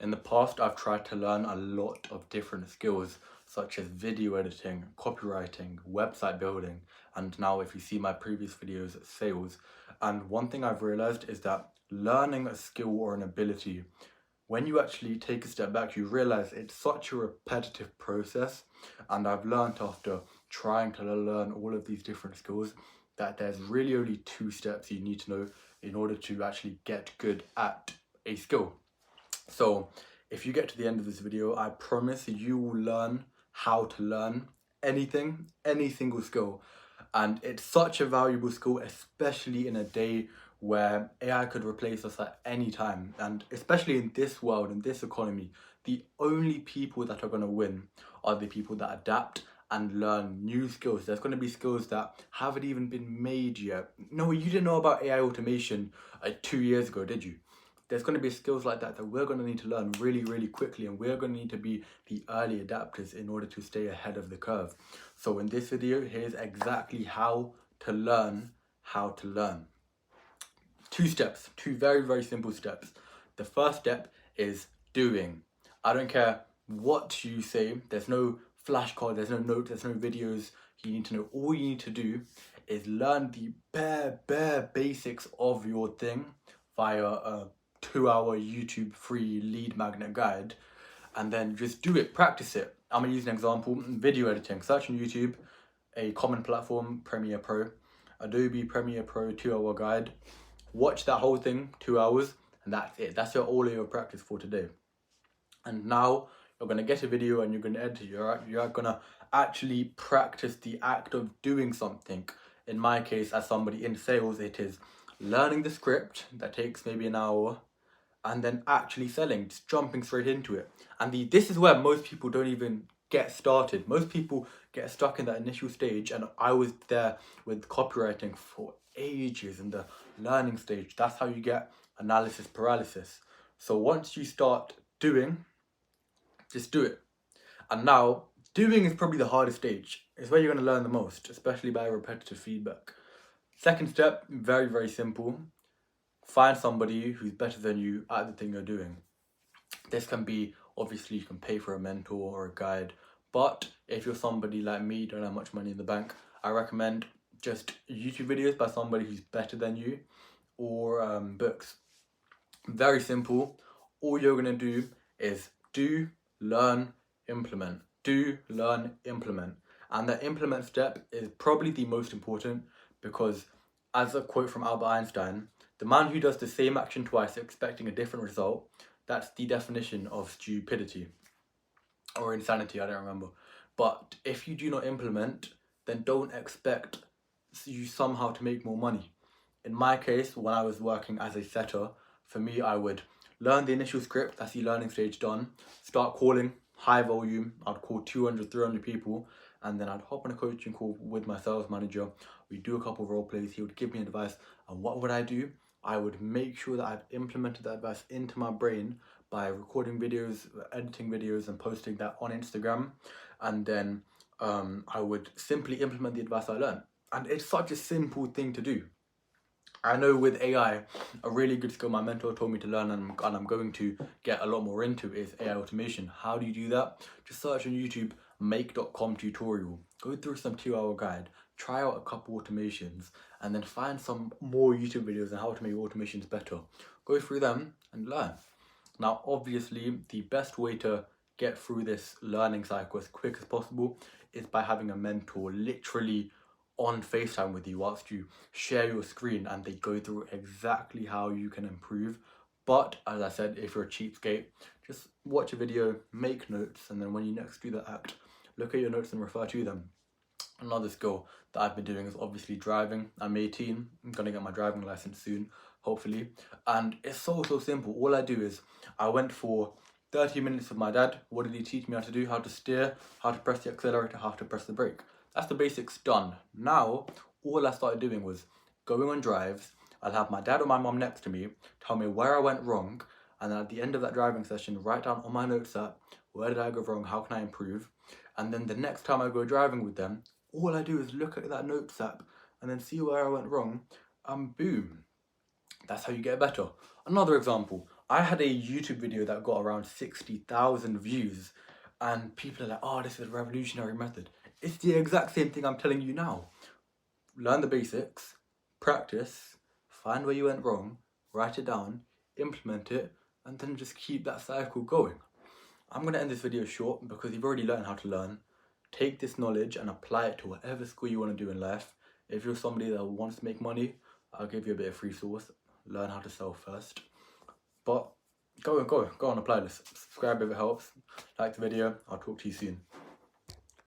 In the past, I've tried to learn a lot of different skills such as video editing, copywriting, website building, and now if you see my previous videos, sales. And one thing I've realized is that learning a skill or an ability, when you actually take a step back, you realize it's such a repetitive process. And I've learned after trying to learn all of these different skills that there's really only two steps you need to know in order to actually get good at a skill. So if you get to the end of this video, I promise you will learn how to learn anything, any single skill. And it's such a valuable skill, especially in a day where AI could replace us at any time. And especially in this world, in this economy, the only people that are going to win are the people that adapt and learn new skills. There's going to be skills that haven't even been made yet. No, you didn't know about AI automation 2 years ago, did you? There's going to be skills like that we're going to need to learn really, really quickly, and we're going to need to be the early adapters in order to stay ahead of the curve. So in this video, here's exactly how to learn how to learn. 2 steps, 2 very, very simple steps. The first step is doing. I don't care what you say, there's no flashcard, there's no notes, there's no videos you need to know. All you need to do is learn the bare basics of your thing via a 2-hour YouTube free lead magnet guide, and then just do it, practice it. I'm gonna use an example: video editing. Search on YouTube, a common platform, Premiere Pro, Adobe Premiere Pro 2-hour guide. Watch that whole thing, 2 hours, and that's it. That's all of your practice for today. And now you're gonna get a video and you're gonna edit it. You're gonna actually practice the act of doing something. In my case, as somebody in sales, it is learning the script that takes maybe an hour, and then actually selling, just jumping straight into it. And this is where most people don't even get started. Most people get stuck in that initial stage, and I was there with copywriting for ages in the learning stage. That's how you get analysis paralysis. So once you start doing, just do it. And now, doing is probably the hardest stage. It's where you're going to learn the most, especially by repetitive feedback. Second step, very, very simple. Find somebody who's better than you at the thing you're doing. This can be, obviously, you can pay for a mentor or a guide, but if you're somebody like me, don't have much money in the bank, I recommend just YouTube videos by somebody who's better than you, or books. Very simple. All you're going to do is do, learn, implement. Do, learn, implement. And the implement step is probably the most important, because as a quote from Albert Einstein, the man who does the same action twice expecting a different result, that's the definition of stupidity. Or insanity, I don't remember. But if you do not implement, then don't expect you somehow to make more money. In my case, when I was working as a setter, for me, I would learn the initial script, that's the learning stage done, start calling, high volume, I'd call 200, 300 people, and then I'd hop on a coaching call with my sales manager. We'd do a couple of role plays, he would give me advice, and what would I do? I would make sure that I've implemented that advice into my brain by recording videos, editing videos, and posting that on Instagram. And then I would simply implement the advice I learned. And it's such a simple thing to do. I know with AI, a really good skill my mentor told me to learn, and I'm going to get a lot more into, is AI automation. How do you do that? Just search on YouTube, make.com tutorial. Go through some 2-hour guide, try out a couple automations, and then find some more YouTube videos on how to make automations better. Go through them and learn. Now, obviously, the best way to get through this learning cycle as quick as possible is by having a mentor literally on FaceTime with you whilst you share your screen, and they go through exactly how you can improve. But as I said, if you're a cheapskate, just watch a video, make notes, and then when you next do the act, look at your notes and refer to them. Another skill that I've been doing is obviously driving. I'm 18, I'm gonna get my driving license soon, hopefully. And it's so simple. All I do is, I went for 30 minutes with my dad. What did he teach me how to do? How to steer, how to press the accelerator, how to press the brake. That's the basics done. Now, all I started doing was going on drives. I'll have my dad or my mom next to me, tell me where I went wrong, and then at the end of that driving session, write down on my notes app, where did I go wrong, how can I improve? And then the next time I go driving with them, all I do is look at that notes app and then see where I went wrong, and boom. That's how you get better. Another example, I had a YouTube video that got around 60,000 views, and people are like, oh, this is a revolutionary method. It's the exact same thing I'm telling you now. Learn the basics, practice, find where you went wrong, write it down, implement it, and then just keep that cycle going. I'm going to end this video short because you've already learned how to learn. Take this knowledge and apply it to whatever skill you want to do in life. If you're somebody that wants to make money, I'll give you a bit of free sauce. Learn how to sell first. But go and apply this. Subscribe if it helps. Like the video. I'll talk to you soon.